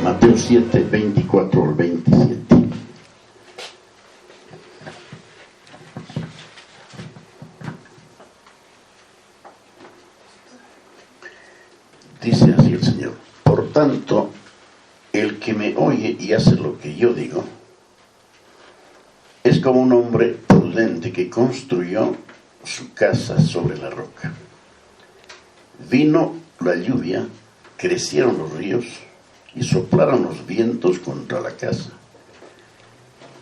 Mateo 7, 24 al 27. Dice así el Señor: por tanto, el que me oye y hace lo que yo digo, es como un hombre prudente que construyó su casa sobre la roca. Vino la lluvia, crecieron los ríos y soplaron los vientos contra la casa.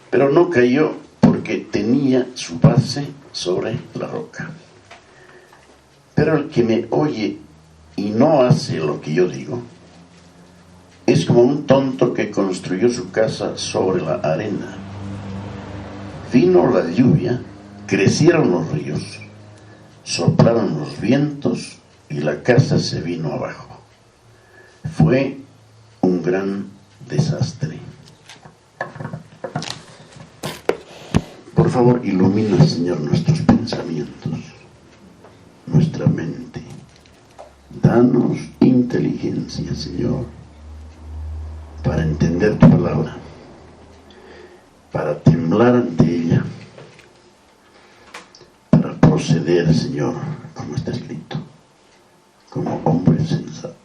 Pero no cayó porque tenía su base sobre la roca. Pero el que me oye y no hace lo que yo digo, es como un tonto que construyó su casa sobre la arena. Vino la lluvia, crecieron los ríos, soplaron los vientos y la casa se vino abajo. Fue un gran desastre. Por favor, ilumina, Señor, nuestros pensamientos, nuestra mente. Danos inteligencia, Señor, para entender tu palabra, para temblar ante ella, para proceder, Señor, como está escrito, como hombres sensatos.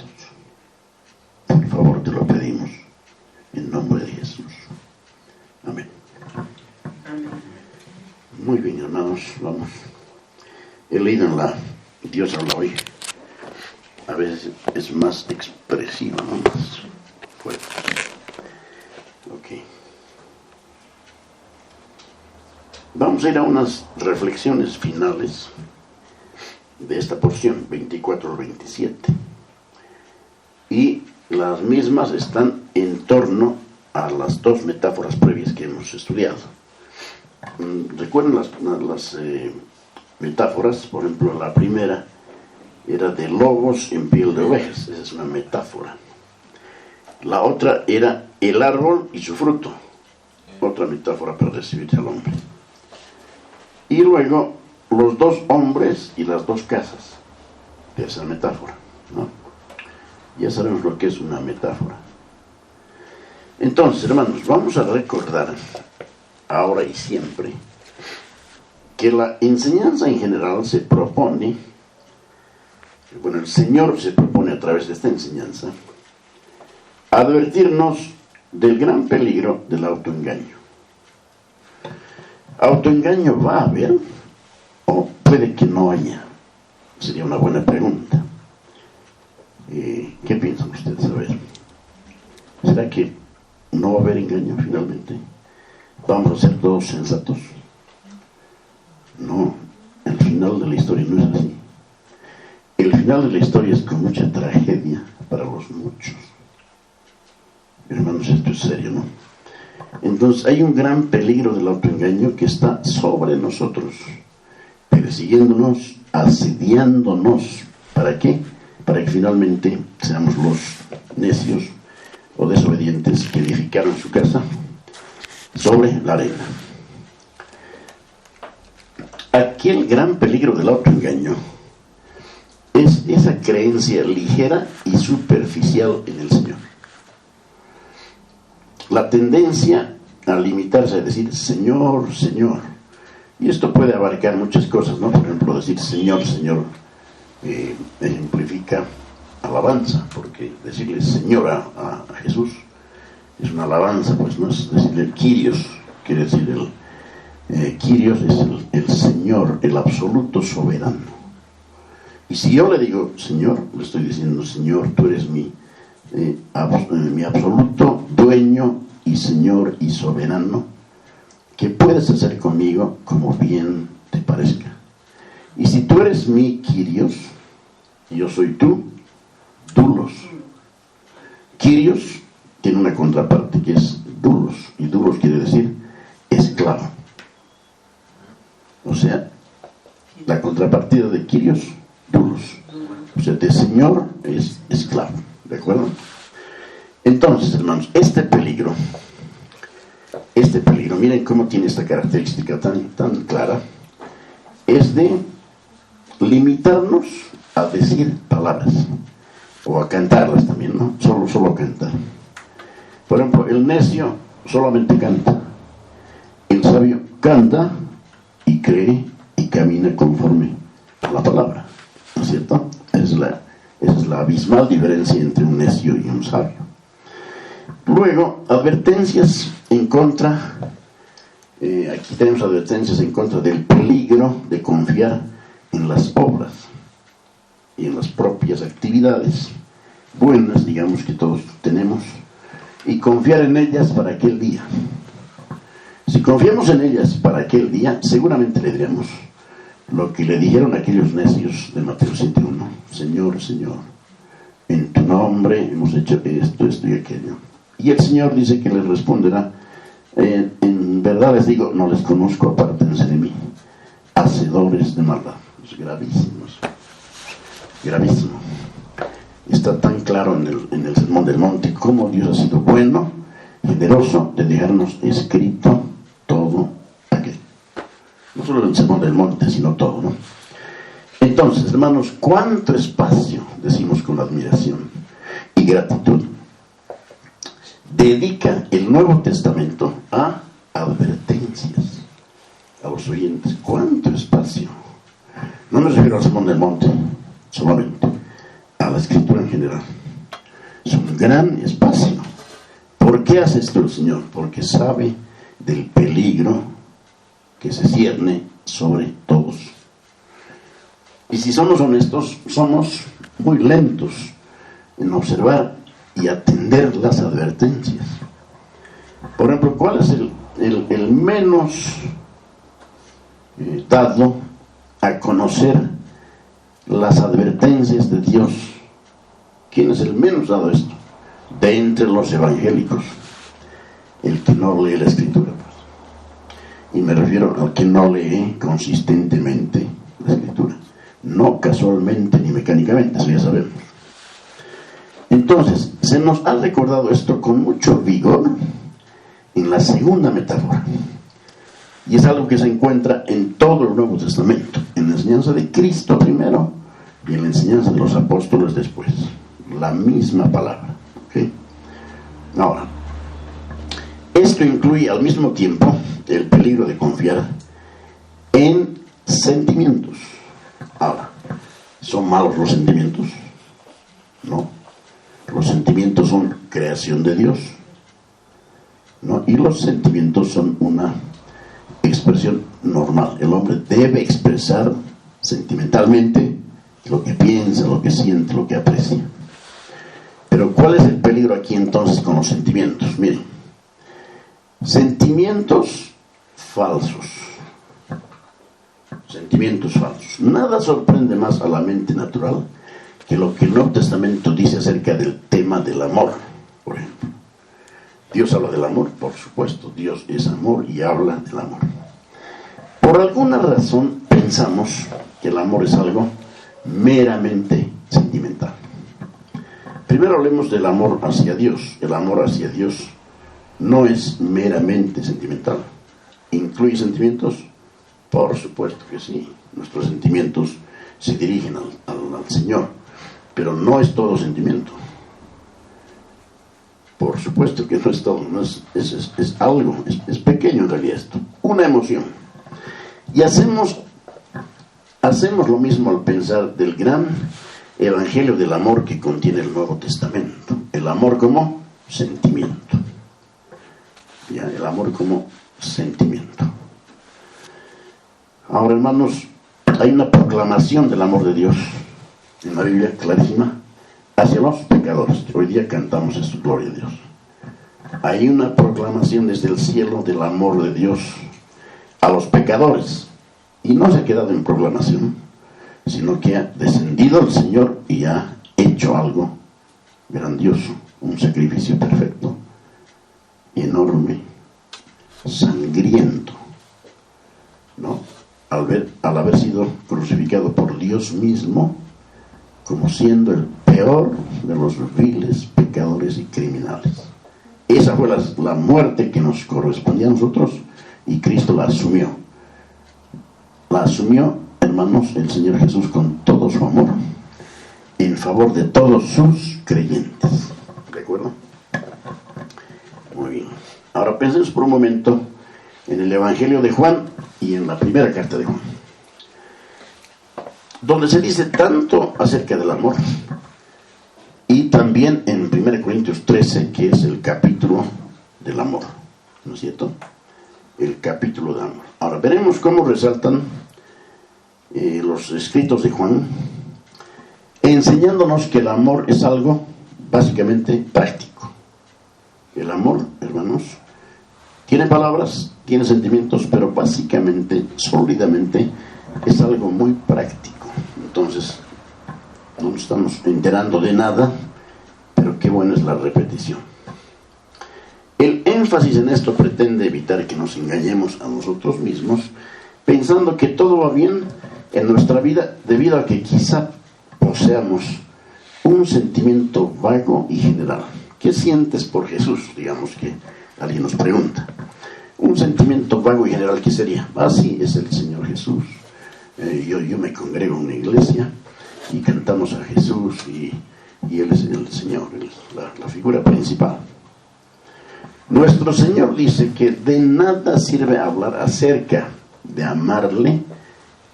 Por favor, te lo pedimos, en nombre de Jesús. Amén. Muy bien, hermanos, vamos. He leído en la Dios habla hoy. A veces es más expresiva, ¿no? Más fuerte. Ok. Vamos a ir a unas reflexiones finales de esta porción, 24 al 27. Y las mismas están en torno a las dos metáforas previas que hemos estudiado. Recuerden las metáforas. Por ejemplo, la primera era de lobos en piel de ovejas. Esa es una metáfora. La otra era el árbol y su fruto. Otra metáfora para recibir al hombre. Y luego los dos hombres y las dos casas. Esa metáfora, ¿no? Ya sabemos lo que es una metáfora. Entonces, hermanos, vamos a recordar ahora y siempre que la enseñanza en general se propone, bueno, el Señor se propone a través de esta enseñanza advertirnos del gran peligro del autoengaño. ¿Autoengaño va a haber o puede que no haya? Sería una buena pregunta. ¿Qué piensan ustedes? A ver, ¿será que no va a haber engaño finalmente? ¿Vamos a ser todos sensatos? No, el final de la historia no es así. El final de la historia es con mucha tragedia para los muchos. Hermanos, esto es serio, ¿no? Entonces hay un gran peligro del autoengaño que está sobre nosotros, persiguiéndonos, asediándonos. ¿Para qué? Para que finalmente seamos los necios o desobedientes que edificaron su casa sobre la arena. Aquel gran peligro del autoengaño es esa creencia ligera y superficial en el Señor. La tendencia a limitarse a decir Señor, Señor. Y esto puede abarcar muchas cosas, ¿no? Por ejemplo, decir Señor, Señor ejemplifica alabanza, porque decirle Señor a Jesús es una alabanza, pues no es decirle Kyrios, quiere decir Kyrios es el Señor, el absoluto soberano. Y si yo le digo Señor, le estoy diciendo Señor, tú eres mi absoluto dueño y Señor y soberano, que puedes hacer conmigo como bien te parezca. Y si tú eres mi Kyrios y yo soy tú, doulos. Kyrios tiene una contraparte que es doulos, y doulos quiere decir esclavo. O sea, la contrapartida de Kyrios, doulos. O sea, de Señor es esclavo. ¿De acuerdo? Entonces, hermanos, este peligro, miren cómo tiene esta característica tan clara, es de limitarnos a decir palabras, o a cantarlas también, ¿no? Solo cantar. Por ejemplo, el necio solamente canta. El sabio canta y cree y camina conforme a la palabra, ¿no es cierto? Esa es la abismal diferencia entre un necio y un sabio. Luego, advertencias en contra. Aquí tenemos advertencias en contra del peligro de confiar en las obras y en las propias actividades buenas, digamos, que todos tenemos, y confiar en ellas para aquel día. Si confiamos en ellas para aquel día, seguramente le diremos lo que le dijeron aquellos necios de Mateo 7:1: Señor, Señor, en tu nombre hemos hecho esto, esto y aquello. Y el Señor dice que les responderá: en verdad les digo, no les conozco, apártense de mí, hacedores de maldad. Es gravísimo, gravísimo. Está tan claro en el Sermón del Monte cómo Dios ha sido bueno, generoso, de dejarnos escrito todo aquello. No solo el Sermón del Monte, sino todo, ¿no? Entonces, hermanos, ¿cuánto espacio, decimos con admiración y gratitud, dedica el Nuevo Testamento a advertencias a los oyentes? ¿Cuánto espacio? No me refiero al Sermón del Monte solamente, a la Escritura en general. Es un gran espacio. ¿Por qué hace esto el Señor? Porque sabe del peligro que se cierne sobre todos. Y si somos honestos, somos muy lentos en observar y atender las advertencias. Por ejemplo, ¿cuál es el menos dado a conocer las advertencias de Dios? ¿Quién es el menos dado a esto? De entre los evangélicos, el que no lee la Escritura, pues. Y me refiero al que no lee consistentemente la Escritura, no casualmente ni mecánicamente, eso ya sabemos. Entonces, se nos ha recordado esto con mucho vigor en la segunda metáfora, y es algo que se encuentra en todo el Nuevo Testamento, en la enseñanza de Cristo primero y en la enseñanza de los apóstoles después. La misma palabra, ¿okay? Ahora, esto incluye al mismo tiempo el peligro de confiar en sentimientos. Ahora, ¿son malos los sentimientos? No. Los sentimientos son creación de Dios, ¿no? Y los sentimientos son una expresión normal. El hombre debe expresar sentimentalmente lo que piensa, lo que siente, lo que aprecia. Pero ¿cuál es el peligro aquí entonces con los sentimientos? Miren, sentimientos falsos. Sentimientos falsos. Nada sorprende más a la mente natural que lo que el Nuevo Testamento dice acerca del tema del amor, por ejemplo. Dios habla del amor, por supuesto, Dios es amor y habla del amor. Por alguna razón pensamos que el amor es algo meramente sentimental. Primero hablemos del amor hacia Dios. El amor hacia Dios no es meramente sentimental. ¿Incluye sentimientos? Por supuesto que sí. Nuestros sentimientos se dirigen al Señor, pero no es todo sentimiento. Por supuesto que no es todo, no es algo, es pequeño en realidad esto, una emoción. Y hacemos lo mismo al pensar del gran evangelio del amor que contiene el Nuevo Testamento. El amor como sentimiento. ¿Ya? El amor como sentimiento. Ahora, hermanos, hay una proclamación del amor de Dios en la Biblia clarísima hacia los pecadores. Hoy día cantamos esto, gloria a Dios. Hay una proclamación desde el cielo del amor de Dios a los pecadores, y no se ha quedado en proclamación, sino que ha descendido el Señor y ha hecho algo grandioso, un sacrificio perfecto, enorme, sangriento, ¿no? Al haber sido crucificado por Dios mismo, como siendo el peor de los viles pecadores y criminales. Esa fue la muerte que nos correspondía a nosotros, y Cristo la asumió. La asumió, hermanos, el Señor Jesús con todo su amor, en favor de todos sus creyentes. ¿De acuerdo? Ahora pensemos por un momento en el Evangelio de Juan y en la primera carta de Juan, donde se dice tanto acerca del amor, y también en 1 Corintios 13, que es el capítulo del amor, ¿no es cierto? El capítulo del amor. Ahora veremos cómo resaltan los escritos de Juan, enseñándonos que el amor es algo básicamente práctico. El amor, hermanos, tiene palabras, tiene sentimientos, pero básicamente, sólidamente, es algo muy práctico. Entonces, no nos estamos enterando de nada, pero qué buena es la repetición. El énfasis en esto pretende evitar que nos engañemos a nosotros mismos, pensando que todo va bien en nuestra vida, debido a que quizá poseamos un sentimiento vago y general. ¿Qué sientes por Jesús? Digamos que alguien nos pregunta. Un sentimiento vago y general, ¿qué sería? Sí, es el Señor Jesús. Yo me congrego en una iglesia y cantamos a Jesús y Él es el Señor, la figura principal. Nuestro Señor dice que de nada sirve hablar acerca de amarle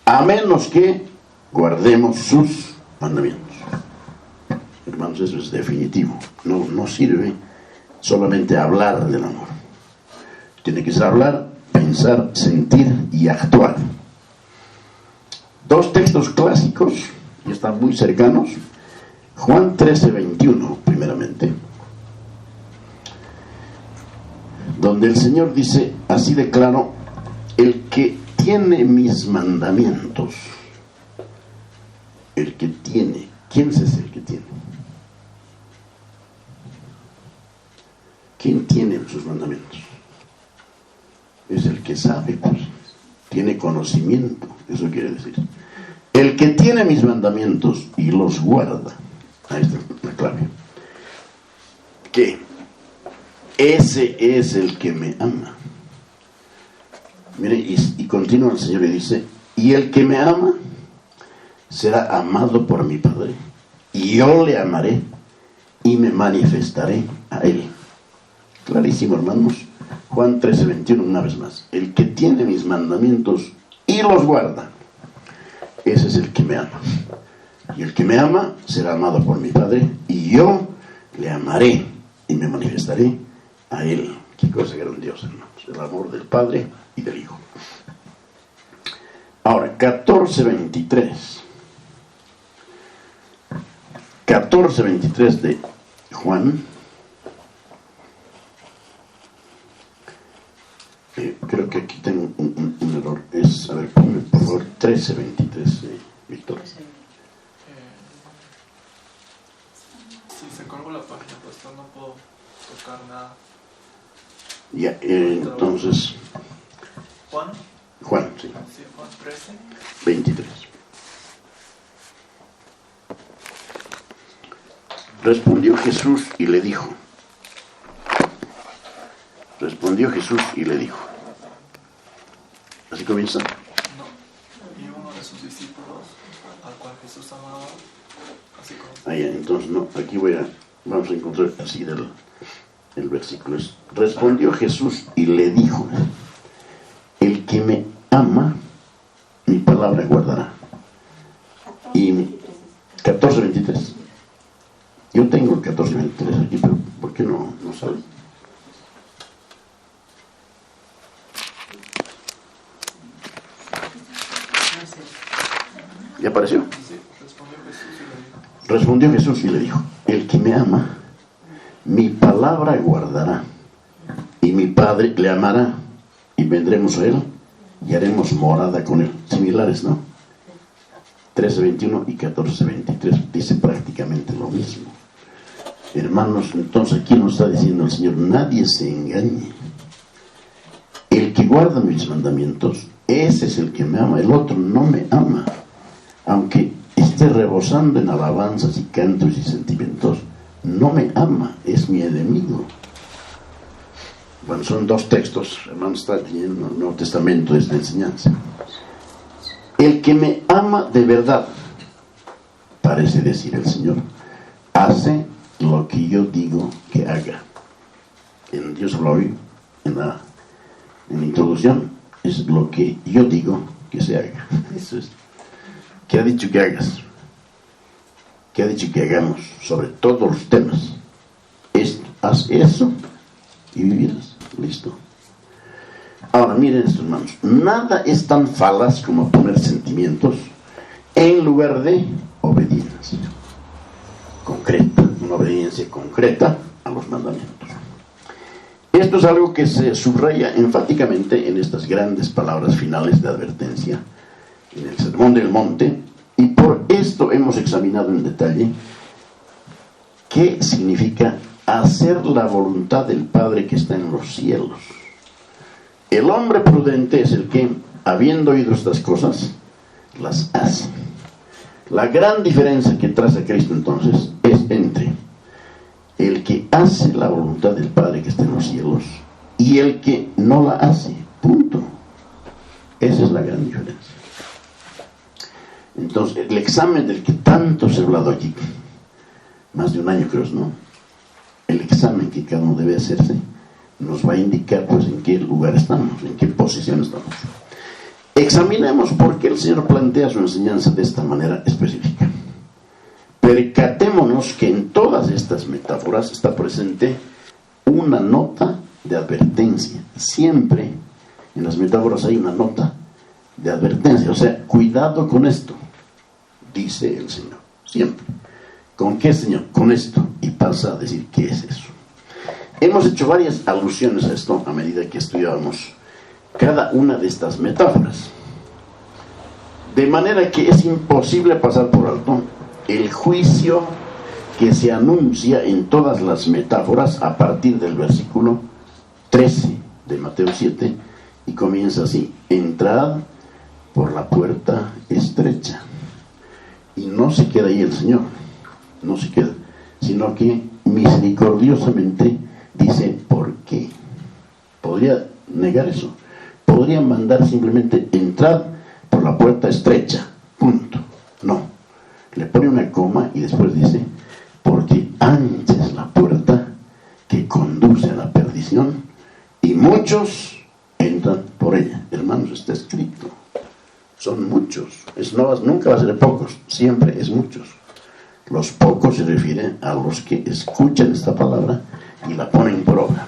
a menos que guardemos sus mandamientos. Hermanos, eso es definitivo. No sirve solamente hablar del amor. Tiene que ser hablar, pensar, sentir y actuar. Dos textos clásicos y están muy cercanos. Juan 13:21, primeramente, donde el Señor dice así de claro: el que tiene mis mandamientos. El que tiene. ¿Quién es ese el que tiene? ¿Quién tiene sus mandamientos? Es el que sabe, pues. Tiene conocimiento, eso quiere decir. El que tiene mis mandamientos y los guarda. Ahí está la clave. ¿Qué? Ese es el que me ama. Mire, y continúa el Señor y dice: y el que me ama será amado por mi Padre, y yo le amaré y me manifestaré a él. Clarísimo, hermanos. Juan 13:21, una vez más. El que tiene mis mandamientos y los guarda, ese es el que me ama. Y el que me ama será amado por mi Padre, y yo le amaré y me manifestaré a él. Qué cosa grandiosa, hermanos. El amor del Padre y del Hijo. Ahora, 14:23 de Juan. Creo que aquí tengo un error. Es, a ver, ponme por favor 13:23, Víctor. Si se colgó la página, pues no puedo tocar nada. Ya, entonces. Juan, sí. Sí, Juan 13. 23. Respondió Jesús y le dijo. ¿Así comienza? No. Y uno de sus discípulos, al cual Jesús amaba, así como. Entonces no, aquí vamos a encontrar así el versículo. Respondió Jesús y le dijo: el que me ama, mi palabra guardará. Y 14:23. Yo tengo el 14:23 aquí, pero ¿por qué no sale? ¿Ya apareció? Sí, Respondió Jesús y le dijo: el que me ama, mi palabra guardará, y mi Padre le amará, y vendremos a él y haremos morada con él. Similares, ¿no? 13:21 y 14:23 dice prácticamente lo mismo. Hermanos, entonces aquí nos está diciendo el Señor: nadie se engañe. El que guarda mis mandamientos, ese es el que me ama. El otro no me ama, aunque esté rebosando en alabanzas y cantos y sentimientos. No me ama, es mi enemigo. Bueno, son dos textos, hermanos, está leyendo el Nuevo Testamento, es de enseñanza. El que me ama de verdad, parece decir el Señor, hace lo que yo digo que haga. En Dios Glory en la introducción, es lo que yo digo que se haga. Eso es. ¿Qué ha dicho que hagas? ¿Qué ha dicho que hagamos sobre todos los temas? Haz eso y vivirás. Listo. Ahora miren esto, hermanos. Nada es tan falaz como poner sentimientos en lugar de obediencia concreta, una obediencia concreta a los mandamientos. Esto es algo que se subraya enfáticamente en estas grandes palabras finales de advertencia en el Sermón del Monte, y por esto hemos examinado en detalle qué significa hacer la voluntad del Padre que está en los cielos. El hombre prudente es el que, habiendo oído estas cosas, las hace. La gran diferencia que traza Cristo entonces es entre el que hace la voluntad del Padre que está en los cielos y el que no la hace. Punto. Esa es la gran diferencia. Entonces, el examen del que tanto se ha hablado aquí, más de un año creo, ¿no? El examen que cada uno debe hacerse nos va a indicar pues en qué lugar estamos, en qué posición estamos. Examinemos por qué el Señor plantea su enseñanza de esta manera específica. Percatémonos que en todas estas metáforas está presente una nota de advertencia. Siempre en las metáforas hay una nota de advertencia. O sea, cuidado con esto, dice el Señor. Siempre. ¿Con qué, Señor? Con esto. Y pasa a decir qué es eso. Hemos hecho varias alusiones a esto a medida que estudiábamos cada una de estas metáforas. De manera que es imposible pasar por alto el juicio que se anuncia en todas las metáforas a partir del versículo 13 de Mateo 7, y comienza así: entrad por la puerta estrecha. Y no se queda ahí el Señor, no se queda, sino que misericordiosamente dice por qué. Podría negar eso, podría mandar simplemente entrad por la puerta estrecha, punto. No, le pone una coma y después dice porque ancha es la puerta que conduce a la perdición y muchos entran por ella. Hermanos, está escrito, son muchos, nunca va a ser pocos, siempre es muchos. Los pocos se refieren a los que escuchan esta palabra y la ponen por obra.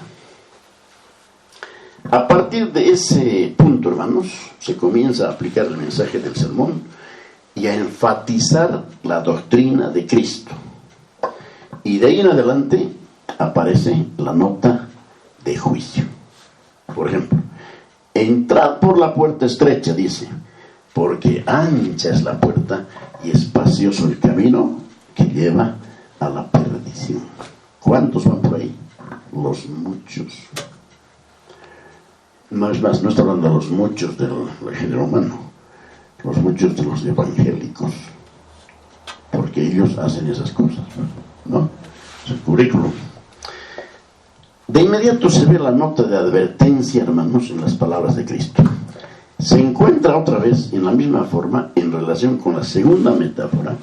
A partir de ese punto, hermanos, se comienza a aplicar el mensaje del sermón y a enfatizar la doctrina de Cristo. Y de ahí en adelante aparece la nota de juicio. Por ejemplo, entrad por la puerta estrecha, dice, porque ancha es la puerta y espacioso el camino que lleva a la perdición. ¿Cuántos van por ahí? Los muchos. No es más, no está hablando de los muchos del género humano, los muchos de los evangélicos, porque ellos hacen esas cosas, ¿no? Es el currículum. De inmediato se ve la nota de advertencia, hermanos, en las palabras de Cristo. Se encuentra otra vez en la misma forma en relación con la segunda metáfora,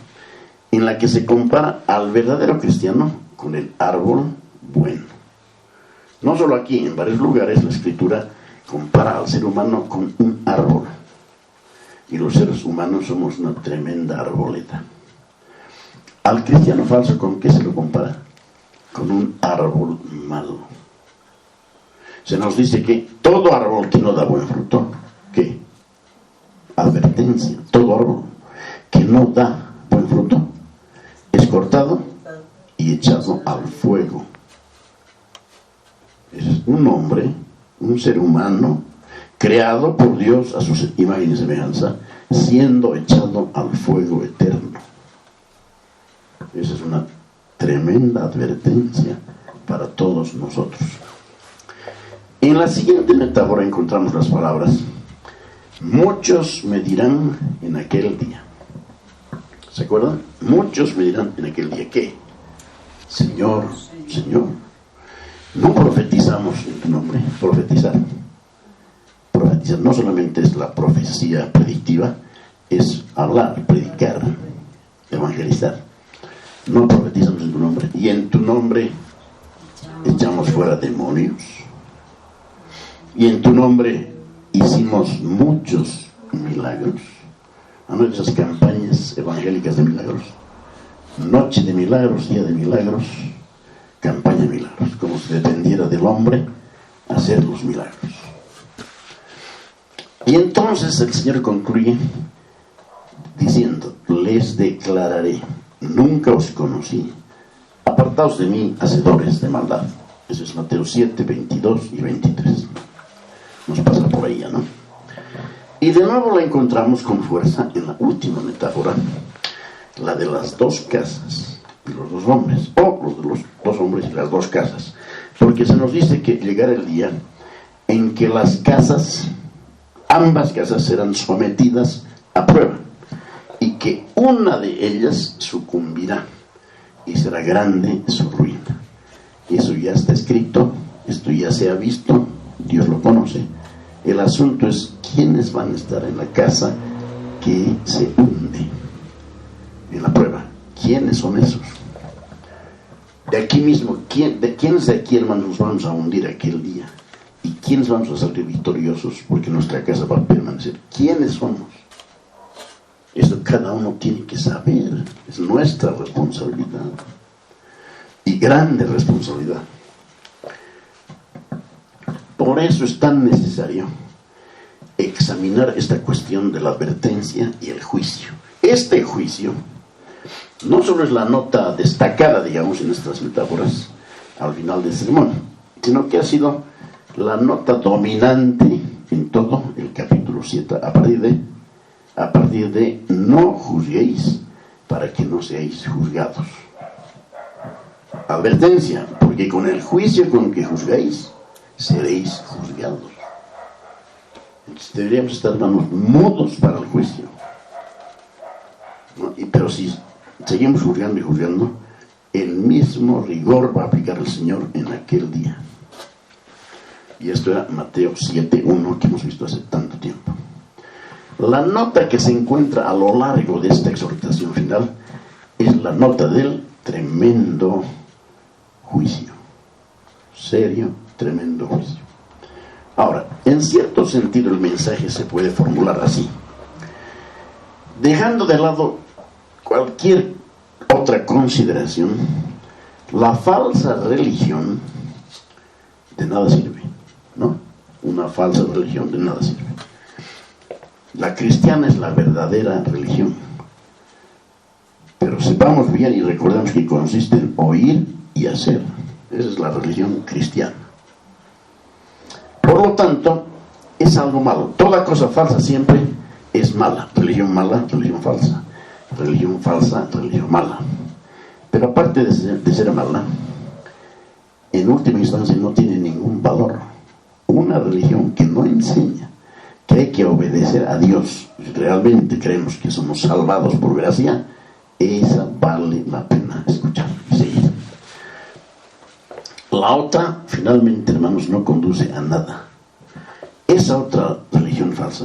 en la que se compara al verdadero cristiano con el árbol bueno. No solo aquí, en varios lugares la Escritura compara al ser humano con un árbol, y los seres humanos somos una tremenda arboleta. Al cristiano falso, ¿con qué se lo compara? Con un árbol malo. Se nos dice que todo árbol que no da buen fruto, ¿qué? Advertencia. Todo árbol que no da buen fruto es cortado y echado al fuego. Es un hombre, un ser humano, creado por Dios a su imagen y semejanza, siendo echado al fuego eterno. Esa es una tremenda advertencia para todos nosotros. En la siguiente metáfora encontramos las palabras: muchos me dirán en aquel día. ¿Se acuerdan? Muchos me dirán en aquel día, ¿qué? Señor, Señor, no profetizamos en tu nombre. Profetizar no solamente es la profecía predictiva, es hablar, predicar, evangelizar. No profetizamos en tu nombre, y en tu nombre echamos fuera demonios. y en tu nombre hicimos muchos milagros. A nuestras campañas evangélicas de milagros, noche de milagros, día de milagros, campaña de milagros, como si dependiera del hombre hacer los milagros. Y entonces el Señor concluye diciendo: les declararé, nunca os conocí, apartaos de mí, hacedores de maldad. Eso es Mateo 7, 22 y 23. Nos pasa por ahí, ¿no? Y de nuevo la encontramos con fuerza en la última metáfora, la de las dos casas y los dos hombres, o los de los dos hombres y las dos casas, porque se nos dice que llegará el día en que las casas, ambas casas, serán sometidas a prueba, y que una de ellas sucumbirá y será grande su ruina. Eso ya está escrito, esto ya se ha visto, Dios lo conoce. El asunto es quiénes van a estar en la casa que se hunde en la prueba. ¿Quiénes son esos? De aquí mismo, ¿de quiénes de aquí, hermanos, nos vamos a hundir aquel día? ¿Y quiénes vamos a salir victoriosos? Porque nuestra casa va a permanecer. ¿Quiénes somos? Eso cada uno tiene que saber. Es nuestra responsabilidad. Y grande responsabilidad. Por eso es tan necesario examinar esta cuestión de la advertencia y el juicio. Este juicio no solo es la nota destacada, digamos, en estas metáforas al final del sermón, sino que ha sido la nota dominante en todo el capítulo 7, a partir de no juzguéis para que no seáis juzgados. Advertencia, porque con el juicio con que juzgáis seréis juzgados. Entonces deberíamos estar, hermanos, mudos para el juicio, ¿no? Pero si seguimos juzgando y juzgando, el mismo rigor va a aplicar el Señor en aquel día. Y esto era Mateo 7:1, que hemos visto hace tanto tiempo. La nota que se encuentra a lo largo de esta exhortación final es la nota del tremendo juicio. Serio, tremendo juicio. Ahora, en cierto sentido el mensaje se puede formular así: dejando de lado cualquier otra consideración, la falsa religión de nada sirve, ¿no? Una falsa religión de nada sirve. La cristiana es la verdadera religión. Pero sepamos bien y recordemos que consiste en oír y hacer. Esa es la religión cristiana. Por lo tanto, es algo malo. Toda cosa falsa siempre es mala. Religión mala, religión falsa. Religión falsa, religión mala. Pero aparte de ser mala, en última instancia no tiene ningún valor. Una religión que no enseña que hay que obedecer a Dios, si realmente creemos que somos salvados por gracia, esa vale la pena escuchar y seguir. La otra, finalmente, hermanos, no conduce a nada. Esa otra religión falsa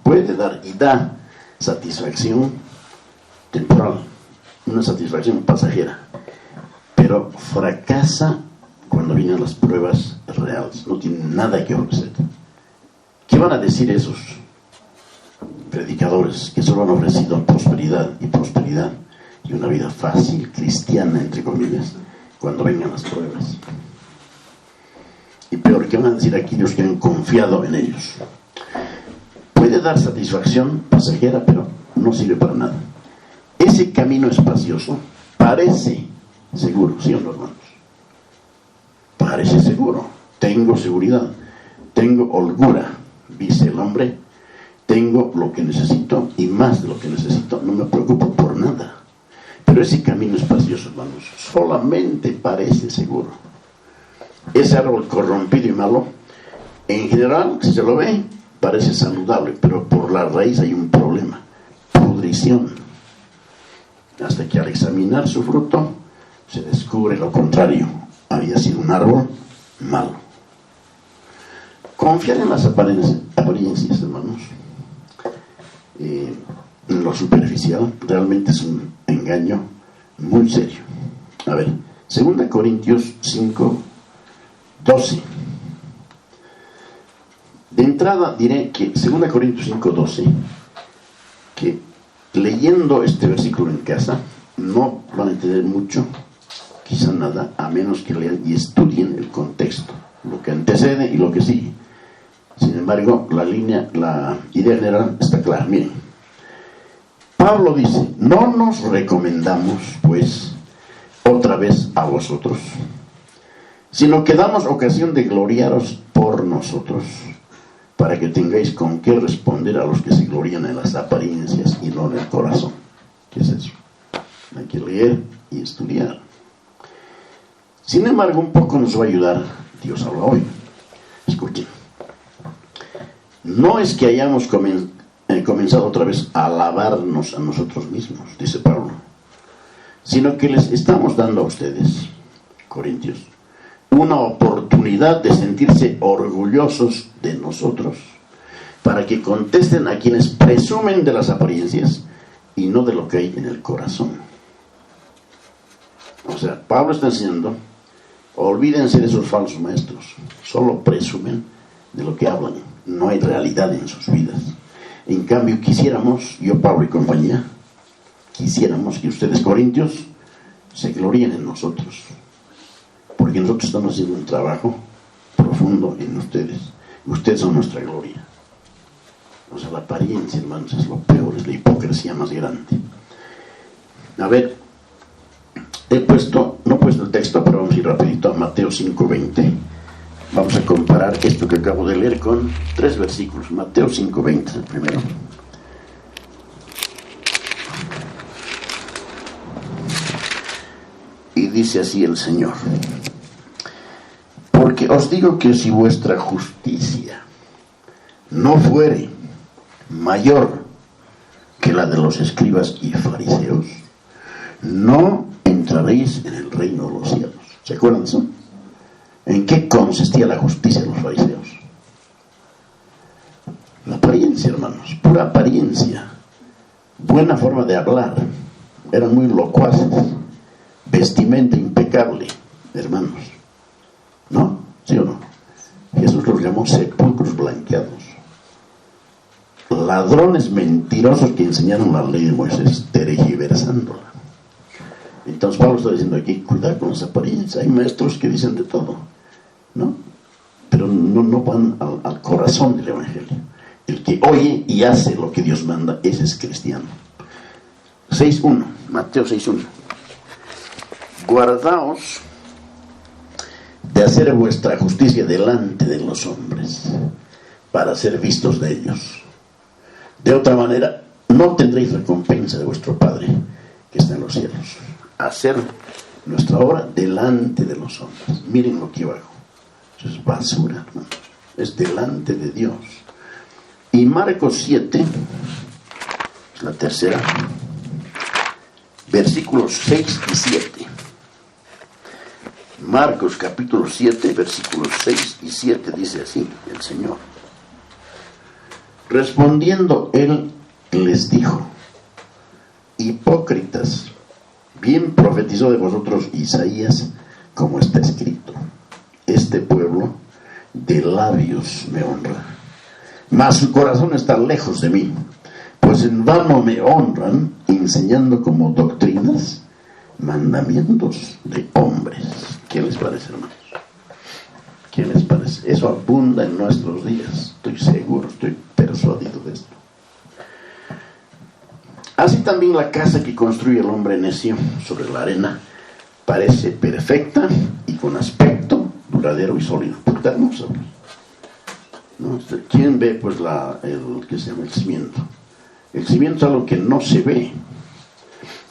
puede dar y da satisfacción temporal, una satisfacción pasajera, pero fracasa cuando vienen las pruebas reales. No tiene nada que ofrecer. ¿Qué van a decir esos predicadores que solo han ofrecido prosperidad y una vida fácil, cristiana, entre comillas, cuando vengan las pruebas? Y peor, ¿qué van a decir aquellos que han confiado en ellos? Puede dar satisfacción pasajera, pero no sirve para nada. Ese camino espacioso parece seguro, ¿sí o no, hermanos? Parece seguro. Tengo seguridad, tengo holgura, dice el hombre. Tengo lo que necesito y más de lo que necesito. No me preocupo por nada. Pero ese camino espacioso, hermanos, solamente parece seguro. Ese árbol corrompido y malo, en general, si se lo ve, parece saludable, pero por la raíz hay un problema: pudrición. Hasta que al examinar su fruto se descubre lo contrario: había sido un árbol malo. Confiar en las apariencias, hermanos, en lo superficial, realmente es un engaño muy serio. A ver, 2 Corintios 5:12. De entrada diré que 2 Corintios 5:12, que leyendo este versículo en casa no van a entender mucho, quizá nada, a menos que lean y estudien el contexto, lo que antecede y lo que sigue. Sin embargo, la idea general está clara. Miren, Pablo dice: no nos recomendamos pues otra vez a vosotros, sino que damos ocasión de gloriaros por nosotros, para que tengáis con qué responder a los que se glorían en las apariencias y no en el corazón. ¿Qué es eso? Hay que leer y estudiar. Sin embargo, un poco nos va a ayudar Dios habla hoy. Escuchen. No es que hayamos comenzado otra vez a alabarnos a nosotros mismos, dice Pablo, sino que les estamos dando a ustedes, Corintios, una oportunidad de sentirse orgullosos de nosotros, para que contesten a quienes presumen de las apariencias y no de lo que hay en el corazón. O sea, Pablo está enseñando: olvídense de esos falsos maestros, solo presumen de lo que hablan, no hay realidad en sus vidas. En cambio, quisiéramos, yo, Pablo y compañía, quisiéramos que ustedes, corintios, se gloríen en nosotros, porque nosotros estamos haciendo un trabajo profundo en ustedes. Ustedes son nuestra gloria. O sea, la apariencia, hermanos, es lo peor, es la hipocresía más grande. A ver, no he puesto el texto, pero vamos a ir rapidito a Mateo 5:20. Vamos a comparar esto que acabo de leer con 3 versículos. Mateo 5:20 es el primero. Y dice así el Señor: porque os digo que si vuestra justicia no fuere mayor que la de los escribas y fariseos, no entraréis en el reino de los cielos. ¿Se acuerdan de eso? ¿En qué consistía la justicia de los fariseos? La apariencia, hermanos, pura apariencia, buena forma de hablar, eran muy locuaces, vestimenta impecable, hermanos, ¿no? ¿Sí o no? Jesús los llamó sepulcros blanqueados, ladrones mentirosos que enseñaron la ley de Moisés tergiversándola. Entonces Pablo está diciendo aquí: cuidado con las apariencias. Hay maestros que dicen de todo, ¿no? Pero no van al corazón del evangelio. El que oye y hace lo que Dios manda, ese es cristiano. 6:1, Mateo 6:1. Guardaos de hacer vuestra justicia delante de los hombres, para ser vistos de ellos. De otra manera, no tendréis recompensa de vuestro Padre que está en los cielos. Hacer nuestra obra delante de los hombres. Miren lo que abajo. Eso es basura, hermanos. Es delante de Dios. Y Marcos 7, es la tercera, versículos 6 y 7. Marcos capítulo 7, versículos 6 y 7, dice así el Señor: respondiendo él les dijo: hipócritas, bien profetizó de vosotros Isaías, como está escrito: este pueblo de labios me honra, mas su corazón está lejos de mí, pues en vano me honran, enseñando como doctrinas mandamientos de hombres. ¿Qué les parece, hermanos? ¿Qué les parece? Eso abunda en nuestros días, estoy seguro, estoy persuadido de esto. Así también la casa que construye el hombre necio sobre la arena parece perfecta y con aspecto duradero y sólido. Porque hermoso, ¿no? ¿Quién ve pues el que se llama el cimiento? El cimiento es algo que no se ve.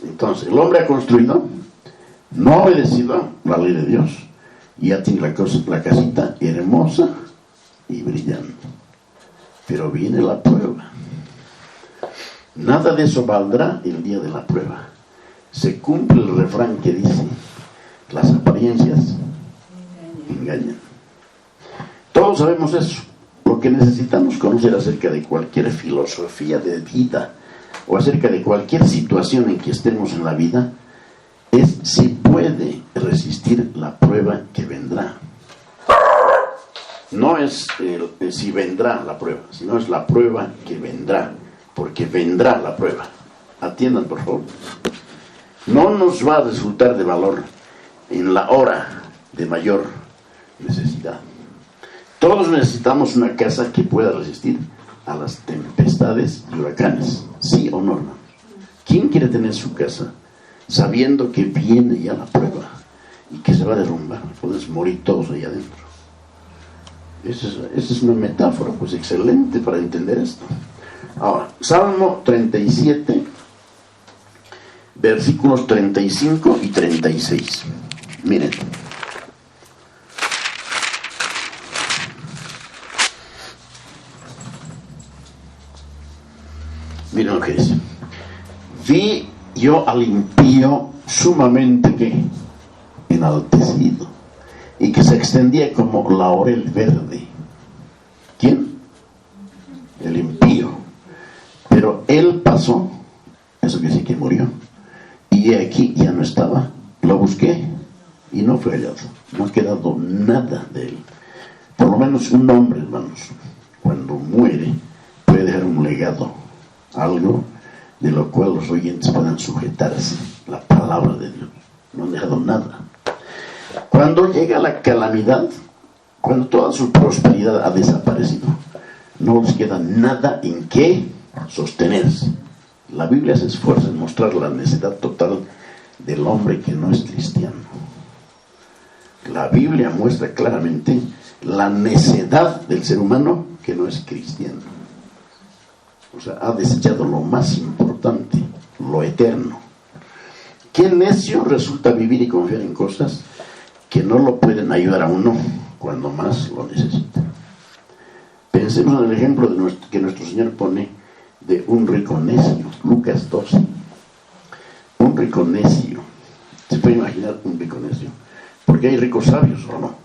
Entonces el hombre ha construido, no ha obedecido la ley de Dios, y ya tiene la casita hermosa y brillante. Pero viene la prueba. Nada de eso valdrá el día de la prueba. Se cumple el refrán que dice: las apariencias engañan. Todos sabemos eso. Lo que necesitamos conocer acerca de cualquier filosofía de vida o acerca de cualquier situación en que estemos en la vida es si puede resistir la prueba que vendrá. No es si vendrá la prueba, sino es la prueba que vendrá, porque vendrá la prueba. Atiendan, por favor. No nos va a resultar de valor en la hora de mayor necesidad. Todos necesitamos una casa que pueda resistir a las tempestades y huracanes. ¿Sí o no, hermanos? ¿Quién quiere tener su casa sabiendo que viene ya la prueba y que se va a derrumbar? Podemos morir todos ahí adentro. Esa es una metáfora pues excelente para entender esto. Ahora, Salmo 37, versículos 35 y 36. Miren. Miren lo que dice. Vi yo al impío sumamente que enaltecido y que se extendía como laurel verde. ¿Quién? El impío. Pero él pasó, eso quiere decir que murió, y aquí ya no estaba. Lo busqué y no fue hallado. No ha quedado nada de él. Por lo menos un hombre, hermanos, cuando muere puede dejar un legado, algo de lo cual los oyentes puedan sujetarse, la palabra de Dios. No han dejado nada. Cuando llega la calamidad, cuando toda su prosperidad ha desaparecido, no les queda nada en qué sostenerse. La Biblia se esfuerza en mostrar la necesidad total del hombre que no es cristiano. La Biblia muestra claramente la necedad del ser humano que no es cristiano. O sea, ha desechado lo más importante, lo eterno. Qué necio resulta vivir y confiar en cosas que no lo pueden ayudar a uno cuando más lo necesita. Pensemos en el ejemplo que nuestro Señor pone de un rico necio, Lucas 12. Un rico necio. ¿Se puede imaginar un rico necio? Porque hay ricos sabios, ¿o no?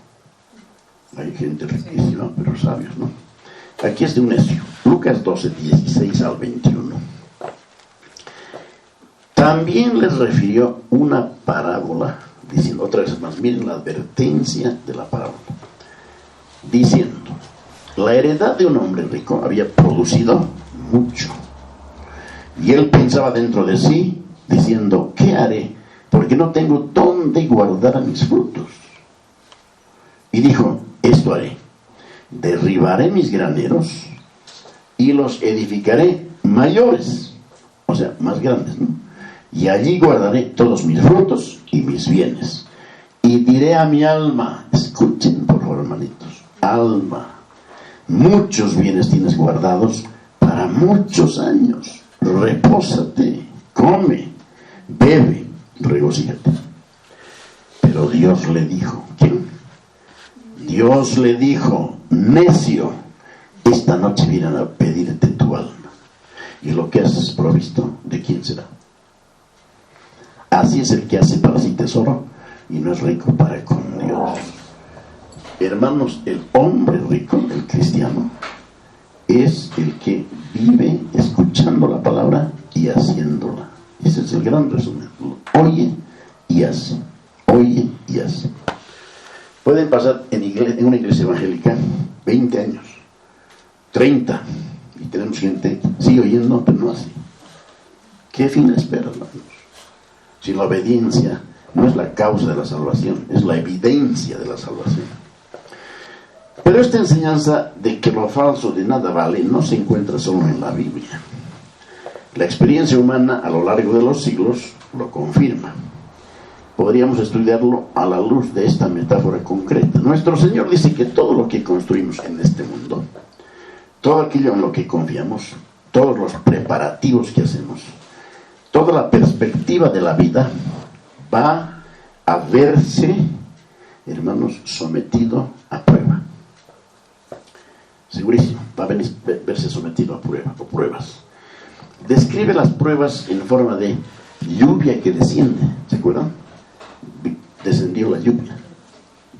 Hay gente riquísima, pero sabios, ¿no? Aquí es de un necio. Lucas 12, 16 al 21. También les refirió una parábola, diciendo, otra vez más, miren la advertencia de la parábola, diciendo, la heredad de un hombre rico había producido mucho. Y él pensaba dentro de sí, diciendo, ¿qué haré? Porque no tengo dónde guardar mis frutos. Y dijo, esto haré, derribaré mis graneros y los edificaré mayores, o sea, más grandes, ¿no? Y allí guardaré todos mis frutos y mis bienes. Y diré a mi alma, escuchen por favor, hermanitos, alma, muchos bienes tienes guardados para muchos años. Repósate, come, bebe, regocíjate. Pero Dios le dijo, ¿quién? Dios le dijo, necio, esta noche vienen a pedirte tu alma. Y lo que has provisto, ¿de quién será? Así es el que hace para sí tesoro y no es rico para con Dios. Hermanos, el hombre rico, el cristiano, es el que vive escuchando la palabra y haciéndola. Ese es el gran resumen. Oye y hace. Oye y hace. Pueden pasar en una iglesia evangélica 20 años, 30, y tenemos gente, sigue oyendo, pero no hace. ¿Qué fin espera, hermanos? Si la obediencia no es la causa de la salvación, es la evidencia de la salvación. Pero esta enseñanza de que lo falso de nada vale no se encuentra solo en la Biblia. La experiencia humana a lo largo de los siglos lo confirma. Podríamos estudiarlo a la luz de esta metáfora concreta. Nuestro Señor dice que todo lo que construimos en este mundo, todo aquello en lo que confiamos, todos los preparativos que hacemos, toda la perspectiva de la vida va a verse, hermanos, sometido a prueba. Segurísimo, va a verse sometido a prueba o pruebas. Describe las pruebas en forma de lluvia que desciende. ¿Se acuerdan? Descendió la lluvia.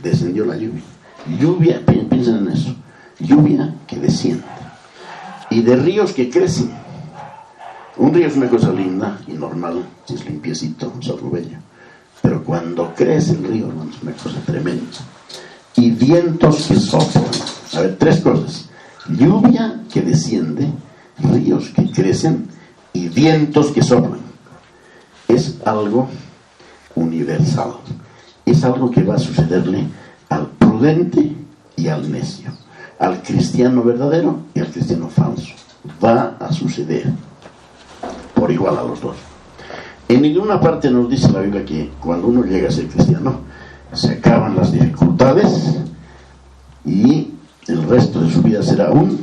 Descendió la lluvia. Lluvia, piensen en eso. Lluvia que desciende. Y de ríos que crecen. Un río es una cosa linda y normal, si es limpiecito, es algo bello. Pero cuando crece el río, hermanos, es una cosa tremenda. Y vientos que soplan A ver, tres cosas: lluvia que desciende, ríos que crecen y vientos que soplan. Es algo universal. Es algo que va a sucederle al prudente y al necio, al cristiano verdadero y al cristiano falso. Va a suceder por igual a los dos. En ninguna parte nos dice la Biblia que cuando uno llega a ser cristiano se acaban las dificultades y el resto de su vida será aún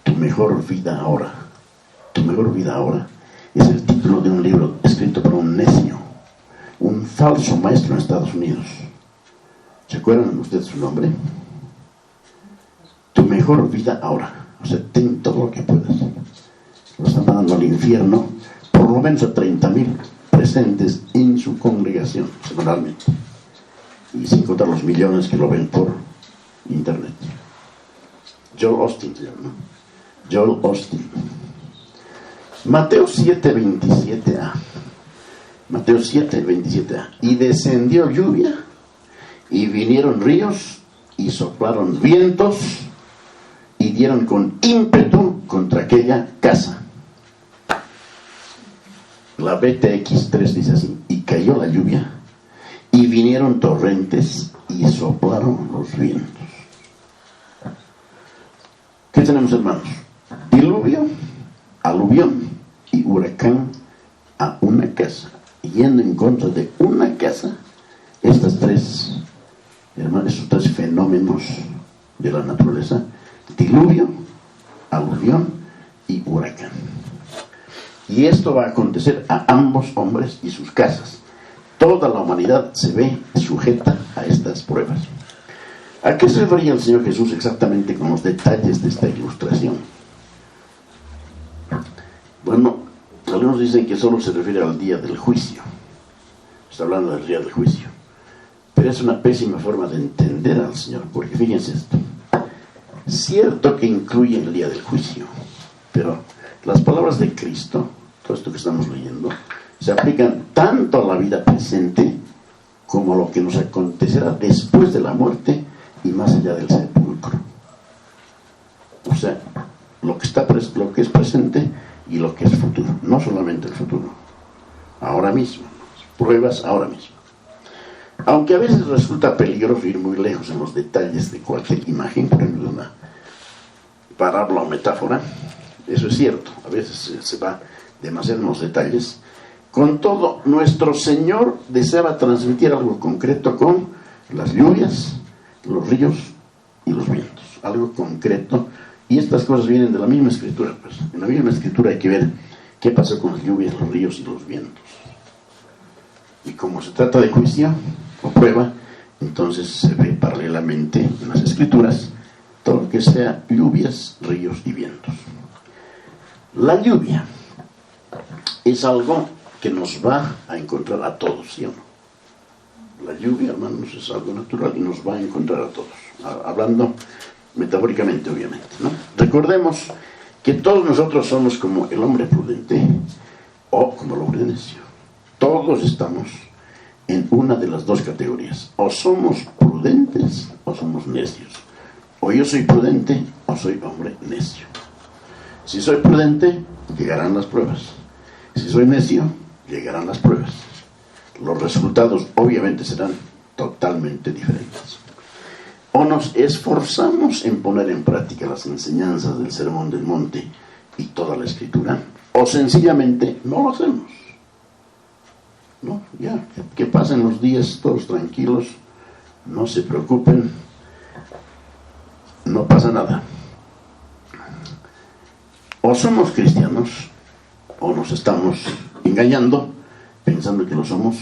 tu mejor vida ahora. Tu mejor vida ahora es el título de un libro escrito por un necio, un falso maestro en Estados Unidos. ¿Se acuerdan ustedes su nombre? Tu mejor vida ahora. O sea, ten todo lo que puedas. Lo están mandando al infierno, por lo menos a 30,000 presentes en su congregación semanalmente, y sin contar los millones que lo ven por internet. Joel Austin se llama, ¿no? Joel Austin. Mateo 7:27a. Mateo 7:27a. Y descendió lluvia, y vinieron ríos, y soplaron vientos, y dieron con ímpetu contra aquella casa. La BTX 3 dice así: y cayó la lluvia, y vinieron torrentes, y soplaron los vientos. ¿Qué tenemos, hermanos? Diluvio, aluvión y huracán a una casa, yendo en contra de una casa. Estas tres, hermanos, estos tres fenómenos de la naturaleza: diluvio, aluvión y huracán. Y esto va a acontecer a ambos hombres y sus casas. Toda la humanidad se ve sujeta a estas pruebas. ¿A qué se refería el Señor Jesús exactamente con los detalles de esta ilustración? Bueno, algunos dicen que solo se refiere al día del juicio. Está hablando del día del juicio. Pero es una pésima forma de entender al Señor, porque fíjense esto. Cierto que incluye el día del juicio, pero las palabras de Cristo, todo esto que estamos leyendo, se aplican tanto a la vida presente como a lo que nos acontecerá después de la muerte y más allá del sepulcro. O sea, lo que es presente y lo que es futuro, no solamente el futuro, ahora mismo, pruebas ahora mismo. Aunque a veces resulta peligroso ir muy lejos en los detalles de cualquier imagen, por ejemplo, una parábola o metáfora, eso es cierto, a veces se va demasiado en los detalles. Con todo, nuestro Señor deseaba transmitir algo concreto con las lluvias, los ríos y los vientos, algo concreto, y estas cosas vienen de la misma escritura. Pues en la misma escritura hay que ver qué pasó con las lluvias, los ríos y los vientos. Y como se trata de juicio o prueba, entonces se ve paralelamente en las escrituras todo lo que sea lluvias, ríos y vientos. La lluvia es algo que nos va a encontrar a todos, ¿sí o no? La lluvia, hermanos, es algo natural y nos va a encontrar a todos, hablando metafóricamente, obviamente, ¿no? Recordemos que todos nosotros somos como el hombre prudente o como el hombre necio. Todos estamos en una de las dos categorías: o somos prudentes o somos necios. O yo soy prudente o soy hombre necio. Si soy prudente, llegarán las pruebas. Si soy necio, llegarán las pruebas. Los resultados obviamente serán totalmente diferentes. O nos esforzamos en poner en práctica las enseñanzas del Sermón del Monte y toda la Escritura, o sencillamente no lo hacemos. ¿No? Ya, que pasen los días todos tranquilos, no se preocupen, no pasa nada. O somos cristianos, o nos estamos engañando, pensando que lo somos,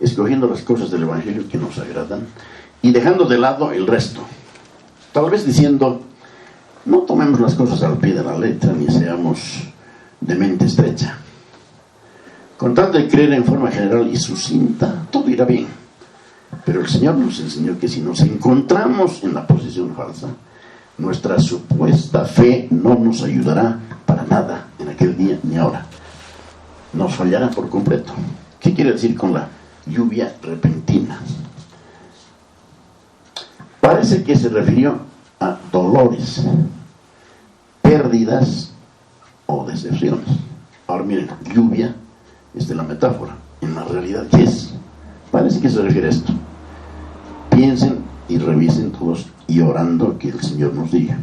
escogiendo las cosas del Evangelio que nos agradan y dejando de lado el resto. Tal vez diciendo: no tomemos las cosas al pie de la letra, ni seamos de mente estrecha. Con tal de creer en forma general y sucinta, todo irá bien. Pero el Señor nos enseñó que si nos encontramos en la posición falsa, nuestra supuesta fe no nos ayudará para nada en aquel día ni ahora. Nos fallará por completo. ¿Qué quiere decir con la lluvia repentina? Parece que se refirió a dolores, pérdidas o decepciones. Ahora miren, lluvia es de la metáfora. En la realidad, ¿qué es? Parece que se refiere a esto. Piensen y revisen todos y orando que el Señor nos diga.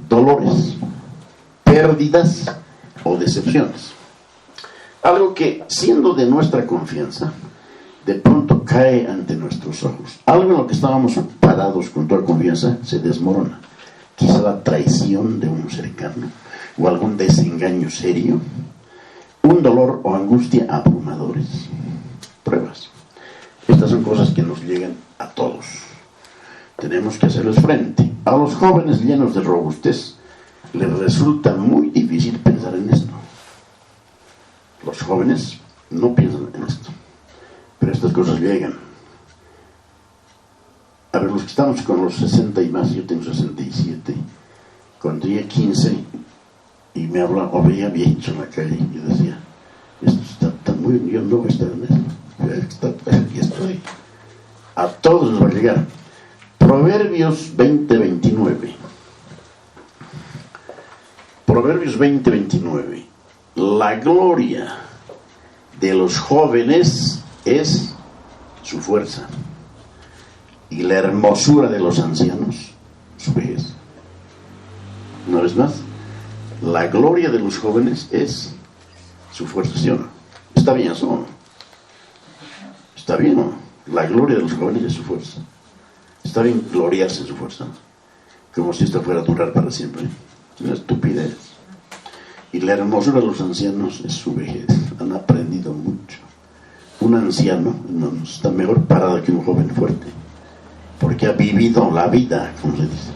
Dolores, pérdidas o decepciones. Algo que, siendo de nuestra confianza, de pronto cae ante nuestros ojos. Algo en lo que estábamos parados con toda confianza se desmorona. Quizá la traición de un cercano o algún desengaño serio, un dolor o angustia abrumadores, pruebas. Estas son cosas que nos llegan a todos. Tenemos que hacerles frente. A los jóvenes llenos de robustez les resulta muy difícil pensar en esto. Los jóvenes no piensan en esto, pero estas cosas llegan. A ver, los que estamos con los 60 y más, yo tengo 67, cuando tenía 15 y me hablaba, o veía viejitos en la calle, yo decía, esto está muy bien, yo no voy a estar en esto, aquí estoy. A todos les va a llegar. Proverbios 20:29. Proverbios 20:29. La gloria de los jóvenes es su fuerza, y la hermosura de los ancianos su vejez. Una vez más, la gloria de los jóvenes es su fuerza, ¿sí o no? ¿Está bien eso o no? ¿Está bien o no? La gloria de los jóvenes es su fuerza. ¿Está bien gloriarse en su fuerza? Como si esto fuera a durar para siempre. Es una estupidez. Y la hermosura de los ancianos es su vejez. Han aprendido mucho. Un anciano, hermanos, está mejor parado que un joven fuerte, porque ha vivido la vida, como se dice.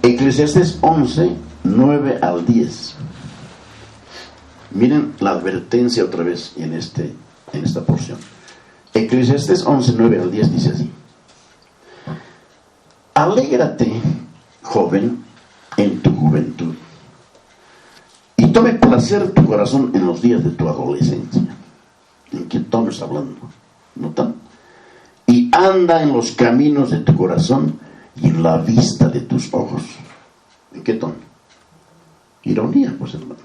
Eclesiastés 11:9-10. Miren la advertencia otra vez en esta porción. Eclesiastés 11:9-10 dice así: alégrate, joven, en tu juventud, y tome placer tu corazón en los días de tu adolescencia. ¿En qué tono está hablando? ¿Notan? Y anda en los caminos de tu corazón y en la vista de tus ojos. ¿En qué tono? Ironía, pues, hermanos.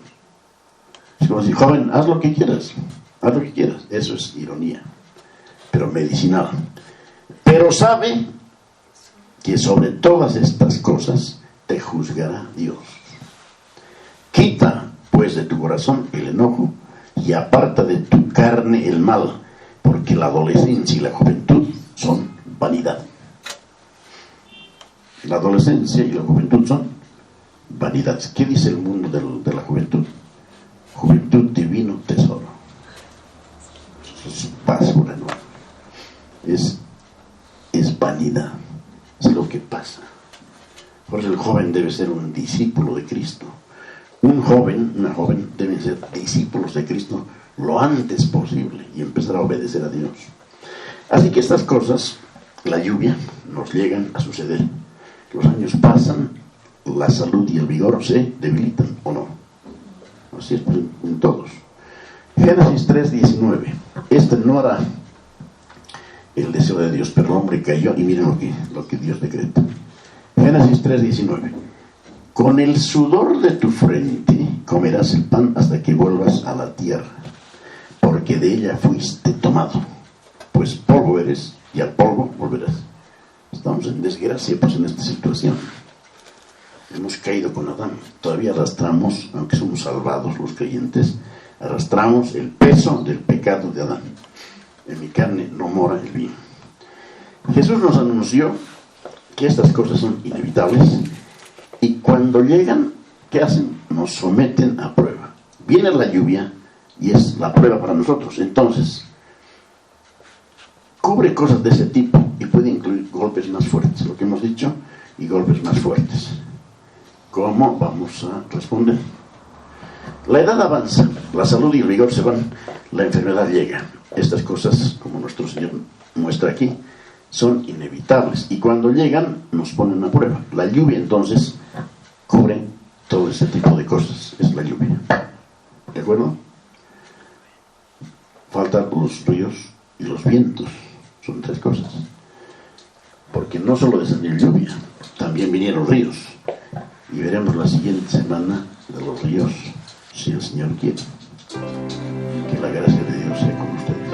Es como decir, joven, haz lo que quieras. Haz lo que quieras. Eso es ironía, pero medicinal. Pero sabe que sobre todas estas cosas te juzgará Dios. Quita, pues, de tu corazón el enojo y aparta de tu carne el mal, porque la adolescencia y la juventud son vanidad. La adolescencia y la juventud son vanidad. ¿Qué dice el mundo de la juventud? Juventud, divino tesoro. Es basura, ¿no? Es vanidad. Es lo que pasa. Por eso el joven debe ser un discípulo de Cristo. Un joven, una joven deben ser discípulos de Cristo lo antes posible y empezar a obedecer a Dios. Así que estas cosas, la lluvia, nos llegan a suceder. Los años pasan, la salud y el vigor se debilitan, ¿o no? Así es en todos. Génesis 3:19. Este no era el deseo de Dios, pero el hombre cayó y miren lo que Dios decreta. Génesis 3:19. Con el sudor de tu frente comerás el pan hasta que vuelvas a la tierra, porque de ella fuiste tomado, pues polvo eres y al polvo volverás. Estamos en desgracia, pues, en esta situación. Hemos caído con Adán. Todavía arrastramos, aunque somos salvados los creyentes, arrastramos el peso del pecado de Adán. En mi carne no mora el bien. Jesús nos anunció que estas cosas son inevitables, y cuando llegan, ¿qué hacen? Nos someten a prueba. Viene la lluvia y es la prueba para nosotros. Entonces, cubre cosas de ese tipo y puede incluir golpes más fuertes, lo que hemos dicho, y golpes más fuertes. ¿Cómo vamos a responder? La edad avanza, la salud y el vigor se van, la enfermedad llega. Estas cosas, como nuestro Señor muestra aquí, son inevitables, y cuando llegan nos ponen a prueba. La lluvia entonces cubre todo ese tipo de cosas. Es la lluvia, ¿de acuerdo? Faltan los ríos y los vientos. Son tres cosas, porque no solo descendió lluvia, también vinieron ríos. y veremos la siguiente semana de los ríos, si el Señor quiere. Que la gracia de Dios sea con ustedes.